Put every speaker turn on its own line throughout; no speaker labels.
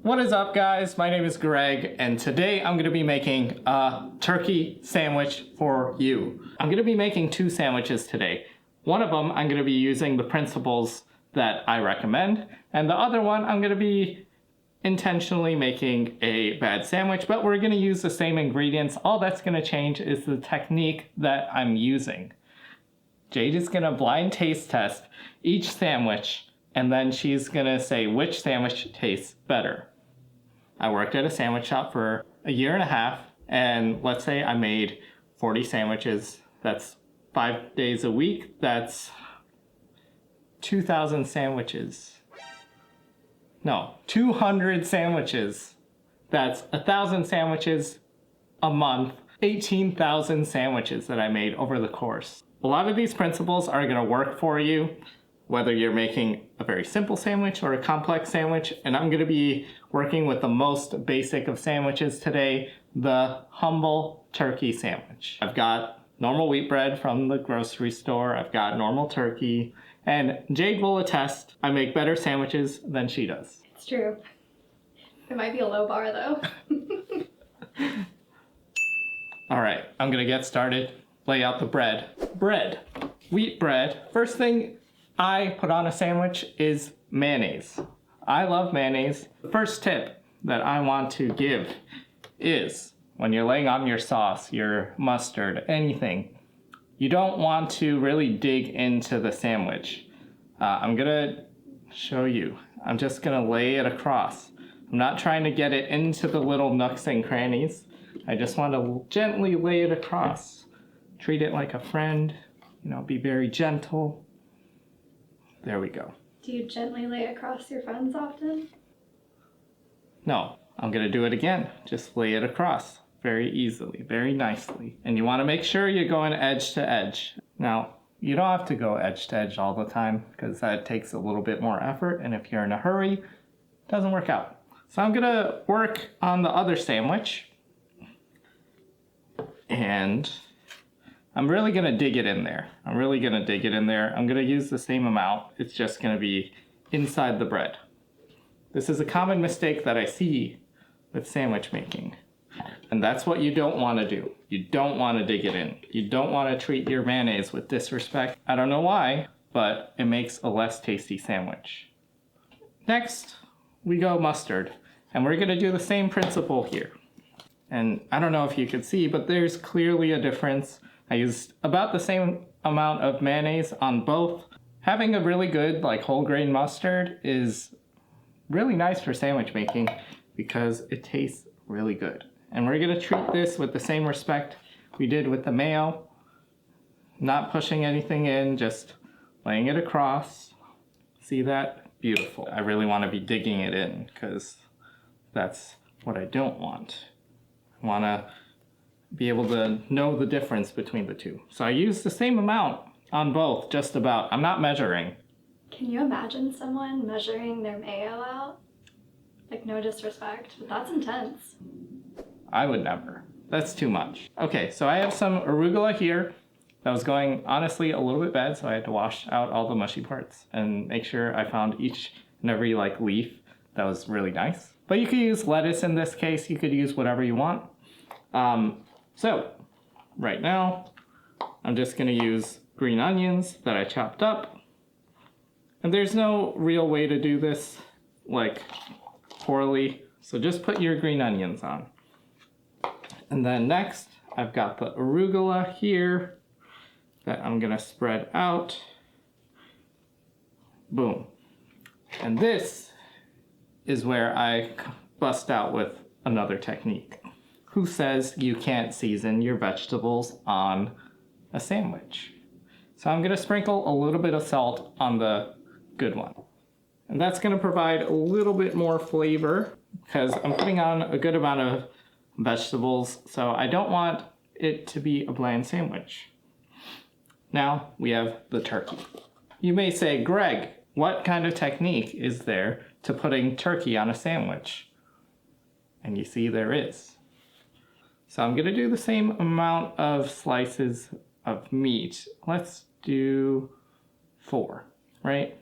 What is up, guys? My name is Greg, and today I'm going to be making a turkey sandwich for you. I'm going to be making two sandwiches today. One of them I'm going to be using the principles that I recommend, and the other one I'm going to be intentionally making a bad sandwich, but we're going to use the same ingredients. All that's going to change is the technique that I'm using. Jade is going to blind taste test each sandwich, and then she's going to say which sandwich tastes better. I worked at a sandwich shop for a year and a half, and let's say I made 40 sandwiches. That's 5 days a week. That's 2,000 sandwiches. No, 200 sandwiches. That's 1,000 sandwiches a month, 18,000 sandwiches that I made over the course. A lot of these principles are going to work for you, whether you're making a very simple sandwich or a complex sandwich, and I'm going to be working with the most basic of sandwiches today, the humble turkey sandwich. I've got normal wheat bread from the grocery store, I've got normal turkey, and Jade will attest I make better sandwiches than she does.
It's true. It might be a low bar though.
Alright, I'm going to get started. Lay out the bread. Bread. Wheat bread. First thing I put on a sandwich is mayonnaise. I love mayonnaise. The first tip that I want to give is when you're laying on your sauce, your mustard, anything, you don't want to really dig into the sandwich. I'm gonna show you. I'm just gonna lay it across. I'm not trying to get it into the little nooks and crannies. I just want to gently lay it across. Treat it like a friend, be very gentle. There we go.
Do you gently lay across your friends often?
No, I'm going to do it again. Just lay it across very easily, very nicely. And you want to make sure you're going edge to edge. Now, you don't have to go edge to edge all the time because that takes a little bit more effort. And if you're in a hurry, it doesn't work out. So I'm going to work on the other sandwich. And I'm really going to dig it in there. I'm going to use the same amount. It's just going to be inside the bread. This is a common mistake that I see with sandwich making. And that's what you don't want to do. You don't want to dig it in. You don't want to treat your mayonnaise with disrespect. I don't know why, but it makes a less tasty sandwich. Next, we go mustard. And we're going to do the same principle here. And I don't know if you could see, but there's clearly a difference. I used about the same amount of mayonnaise on both. Having a really good whole grain mustard is really nice for sandwich making because it tastes really good. And we're going to treat this with the same respect we did with the mayo. Not pushing anything in, just laying it across. See that? Beautiful. I really want to be digging it in because that's what I don't want. I want to be able to know the difference between the two. So I use the same amount on both, just about. I'm not measuring.
Can you imagine someone measuring their mayo out? No disrespect, but that's intense.
I would never. That's too much. Okay, so I have some arugula here that was going, honestly, a little bit bad, so I had to wash out all the mushy parts and make sure I found each and every leaf that was really nice. But you could use lettuce in this case. You could use whatever you want. So, right now, I'm just going to use green onions that I chopped up. And there's no real way to do this, poorly. So just put your green onions on. And then next, I've got the arugula here that I'm going to spread out. Boom. And this is where I bust out with another technique. Who says you can't season your vegetables on a sandwich? So I'm going to sprinkle a little bit of salt on the good one. And that's going to provide a little bit more flavor because I'm putting on a good amount of vegetables, so I don't want it to be a bland sandwich. Now we have the turkey. You may say, Greg, what kind of technique is there to putting turkey on a sandwich? And you see there is. So I'm going to do the same amount of slices of meat. Let's do 4, right?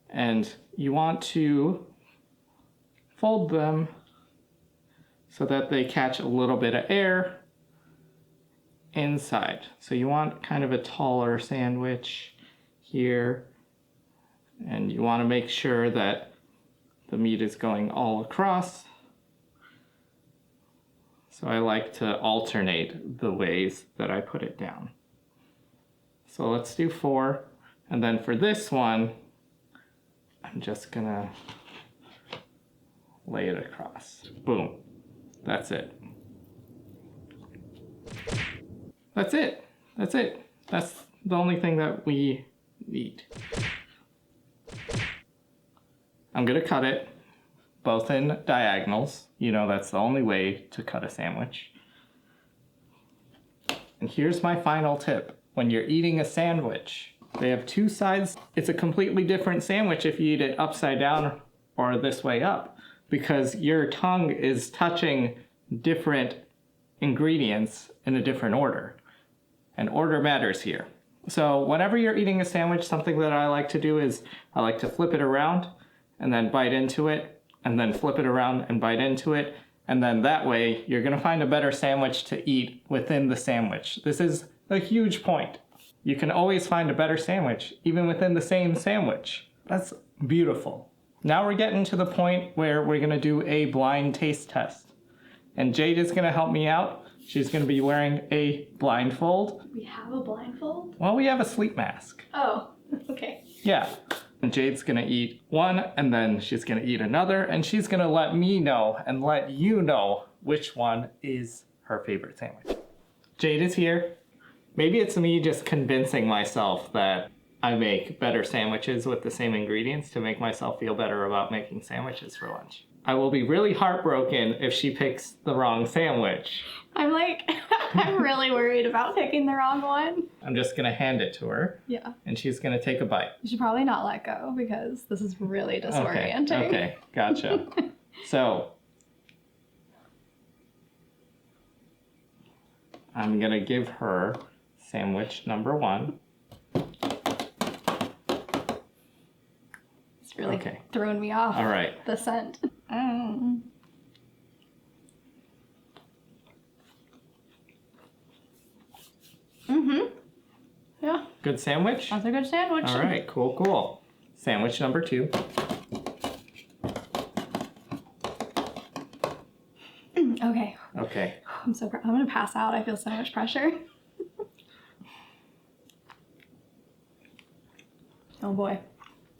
And you want to fold them so that they catch a little bit of air inside. So you want kind of a taller sandwich here, and you want to make sure that the meat is going all across. So I like to alternate the ways that I put it down. So let's do 4, and then for this one, I'm just gonna lay it across. Boom. That's it. That's it. That's it. That's the only thing that we need. I'm gonna cut it both in diagonals. You know, that's the only way to cut a sandwich. And here's my final tip. When you're eating a sandwich, they have 2 sides. It's a completely different sandwich if you eat it upside down or this way up, because your tongue is touching different ingredients in a different order. And order matters here. So whenever you're eating a sandwich, something that I like to do is I like to flip it around and then bite into it, and then flip it around and bite into it. And then that way you're gonna find a better sandwich to eat within the sandwich. This is a huge point. You can always find a better sandwich, even within the same sandwich. That's beautiful. Now we're getting to the point where we're gonna do a blind taste test. And Jade is gonna help me out. She's gonna be wearing a blindfold.
We have a blindfold?
Well, we have a sleep mask.
Oh, okay.
Yeah. And Jade's gonna eat one, and then she's gonna eat another, and she's gonna let me know and let you know which one is her favorite sandwich. Jade is here. Maybe it's me just convincing myself that I make better sandwiches with the same ingredients to make myself feel better about making sandwiches for lunch. I will be really heartbroken if she picks the wrong sandwich.
I'm like, I'm really worried about picking the wrong one.
I'm just gonna hand it to her.
Yeah.
And she's gonna take a bite.
You should probably not let go because this is really disorienting.
Okay, gotcha. So, I'm gonna give her sandwich number 1.
It's really
Okay.
throwing me off.
All right.
The scent. Yeah,
Good sandwich?
that's a good sandwich.
All right, cool, cool. Sandwich number 2.
Okay.
Okay.
I'm gonna pass out. I feel so much pressure. Oh boy.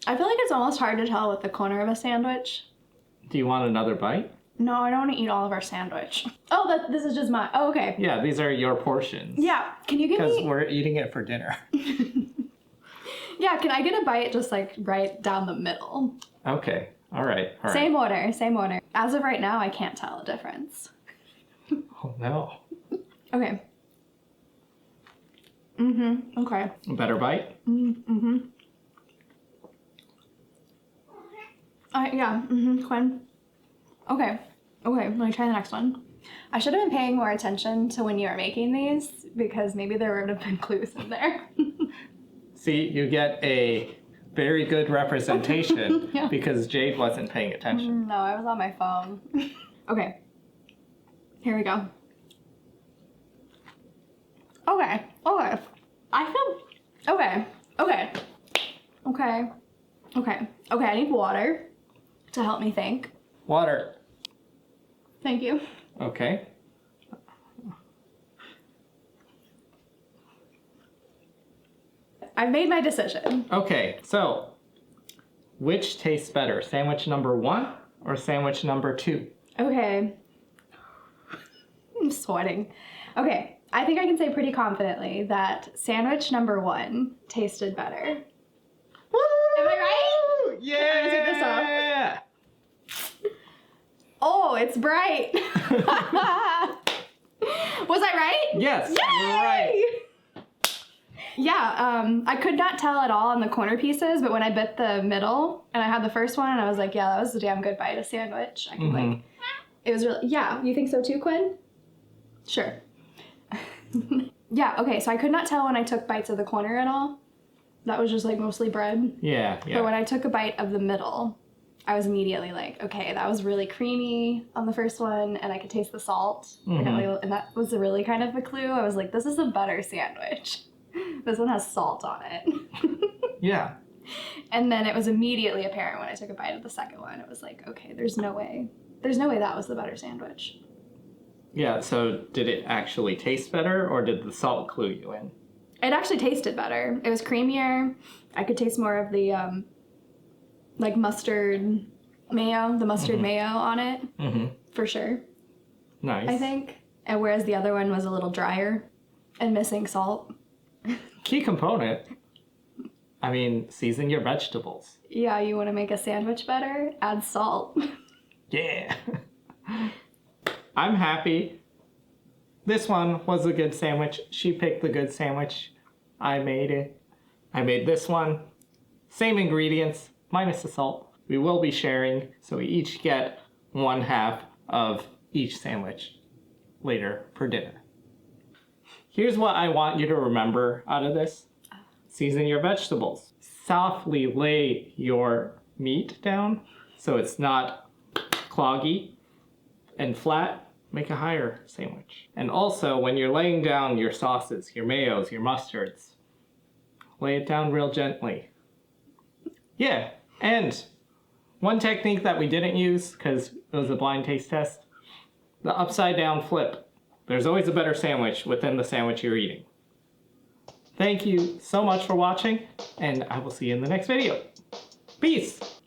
I feel like it's almost hard to tell with the corner of a sandwich.
Do you want another bite?
No, I don't want to eat all of our sandwich. Oh, this is just mine. Oh, okay.
Yeah, these are your portions.
Yeah, can you give
Because
me...
we're eating it for dinner.
Yeah, can I get a bite just like right down the middle?
Okay, all right.
Same order, same order. As of right now, I can't tell a difference.
Oh no.
Okay. Okay.
A better bite?
Yeah, Quinn. Okay, let me try the next one. I should have been paying more attention to when you were making these because maybe there would have been clues in there.
See, you get a very good representation
Yeah.
because Jade wasn't paying attention.
No, I was on my phone. Okay, here we go. Okay, I feel, okay, I need water to help me think.
Water.
Thank you.
Okay.
I've made my decision.
Okay, so which tastes better, sandwich number 1 or sandwich number 2?
Okay. I'm sweating. Okay, I think I can say pretty confidently that sandwich number 1 tasted better.
Woo!
Am I right?
Yeah!
I'm gonna take this off. Oh, it's bright. Was I right?
Yes,
Yay!
you're right.
Yeah, I could not tell at all on the corner pieces, but when I bit the middle and I had the first one, I was like, yeah, that was a damn good bite of sandwich. I could like, it was really, yeah, you think so too, Quinn? Sure. Yeah, okay, so I could not tell when I took bites of the corner at all. That was just like mostly bread.
Yeah,
But when I took a bite of the middle, I was immediately like, okay, that was really creamy on the first one, and I could taste the salt. And that was really kind of a clue. I was like, this is a better sandwich. This one has salt on it.
Yeah.
And then it was immediately apparent when I took a bite of the second one. It was like, okay, there's no way that was the better sandwich.
Yeah, so did it actually taste better, or did the salt clue you in?
It actually tasted better. It was creamier. I could taste more of the like mustard mayo, the mustard mayo on it, for sure.
Nice.
I think. And whereas the other one was a little drier and missing salt.
Key component. I mean, season your vegetables.
Yeah, you want to make a sandwich better? Add salt.
Yeah. I'm happy. This one was a good sandwich. She picked the good sandwich. I made it. I made this one. Same ingredients, minus the salt. We will be sharing, so we each get 1/2 of each sandwich later for dinner. Here's what I want you to remember out of this. Season your vegetables. Softly lay your meat down so it's not cloggy and flat. Make a higher sandwich. And also, when you're laying down your sauces, your mayos, your mustards, lay it down real gently. Yeah, and one technique that we didn't use, because it was a blind taste test, the upside down flip. There's always a better sandwich within the sandwich you're eating. Thank you so much for watching, and I will see you in the next video. Peace!